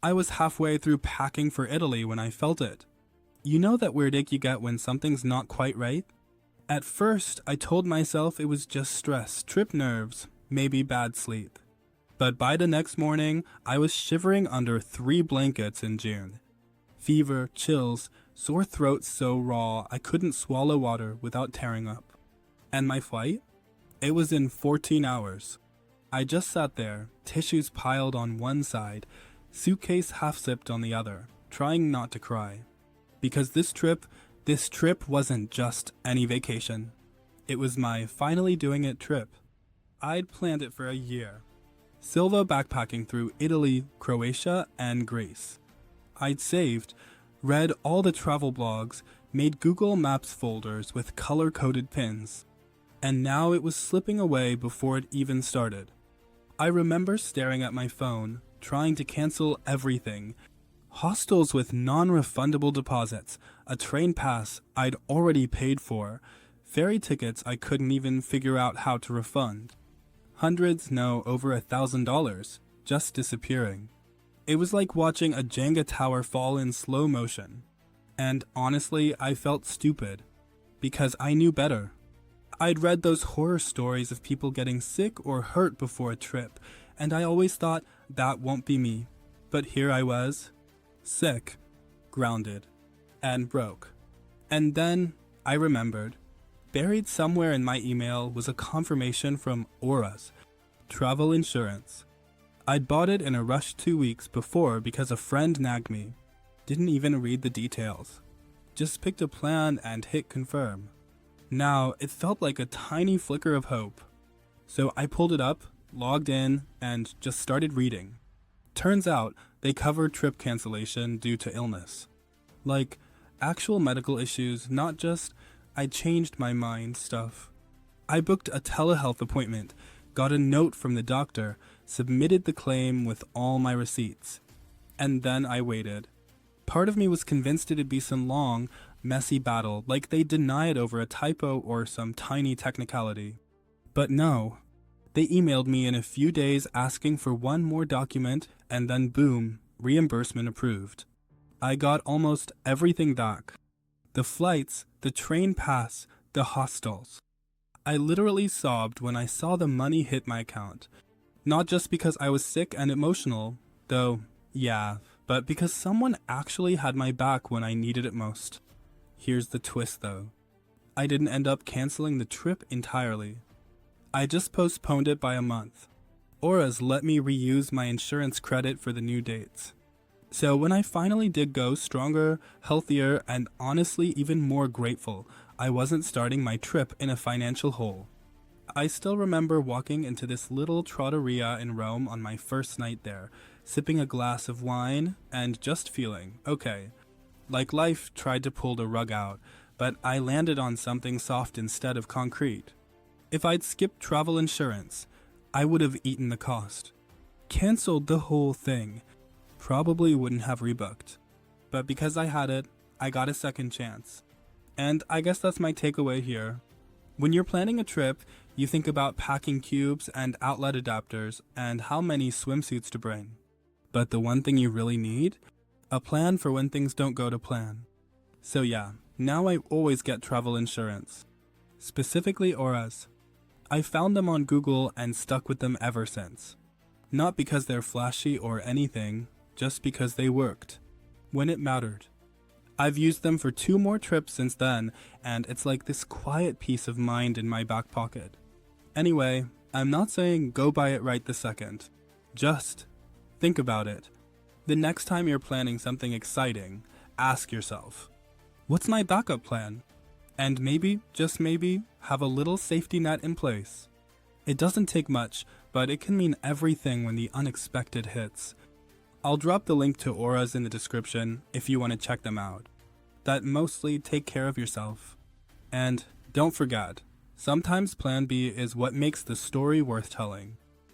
I was halfway through packing for Italy when I felt it. You know that weird ache you get when something's not quite right? At first, I told myself it was just stress, trip nerves, maybe bad sleep. But by the next morning, I was shivering under 3 blankets in June. Fever, chills, sore throat so raw I couldn't swallow water without tearing up. And my flight? It was in 14 hours. I just sat there, tissues piled on one side, suitcase half-zipped on the other, trying not to cry. Because this trip wasn't just any vacation. It was my finally doing it trip. I'd planned it for a year. Silva backpacking through Italy, Croatia, and Greece. I'd saved, read all the travel blogs, made Google Maps folders with color-coded pins. And now it was slipping away before it even started. I remember staring at my phone, trying to cancel everything. Hostels with non-refundable deposits, a train pass I'd already paid for, ferry tickets I couldn't even figure out how to refund. Hundreds, no, over $1,000, just disappearing. It was like watching a Jenga tower fall in slow motion. And honestly, I felt stupid. Because I knew better. I'd read those horror stories of people getting sick or hurt before a trip, and I always thought, that won't be me. But here I was, sick, grounded, and broke. And then I remembered. Buried somewhere in my email was a confirmation from Auras, travel insurance. I'd bought it in a rush 2 weeks before because a friend nagged me. Didn't even read the details. Just picked a plan and hit confirm. Now, it felt like a tiny flicker of hope. So I pulled it up, logged in, and just started reading. Turns out, they cover trip cancellation due to illness. Like, actual medical issues, not just, I changed my mind stuff. I booked a telehealth appointment, got a note from the doctor, submitted the claim with all my receipts. And then I waited. Part of me was convinced it'd be some long, messy battle, like they'd deny it over a typo or some tiny technicality. But no. They emailed me in a few days asking for one more document, and then boom, reimbursement approved. I got almost everything back. The flights, the train pass, the hostels. I literally sobbed when I saw the money hit my account. Not just because I was sick and emotional, though, yeah, but because someone actually had my back when I needed it most. Here's the twist though. I didn't end up canceling the trip entirely. I just postponed it by a month. Auras let me reuse my insurance credit for the new dates. So when I finally did go stronger, healthier, and honestly even more grateful, I wasn't starting my trip in a financial hole. I still remember walking into this little trattoria in Rome on my first night there, sipping a glass of wine and just feeling, okay, like life tried to pull the rug out, but I landed on something soft instead of concrete. If I'd skipped travel insurance, I would have eaten the cost. Cancelled the whole thing. Probably wouldn't have rebooked. But because I had it, I got a second chance. And I guess that's my takeaway here. When you're planning a trip, you think about packing cubes and outlet adapters and how many swimsuits to bring. But the one thing you really need? A plan for when things don't go to plan. So yeah, now I always get travel insurance. Specifically Auras. I found them on Google and stuck with them ever since. Not because they're flashy or anything, just because they worked. When it mattered. I've used them for 2 more trips since then, and it's like this quiet peace of mind in my back pocket. Anyway, I'm not saying go buy it right this second. Just think about it. The next time you're planning something exciting, ask yourself, what's my backup plan? And maybe, just maybe, have a little safety net in place. It doesn't take much, but it can mean everything when the unexpected hits. I'll drop the link to Auras in the description if you want to check them out. That mostly take care of yourself. And don't forget, sometimes Plan B is what makes the story worth telling.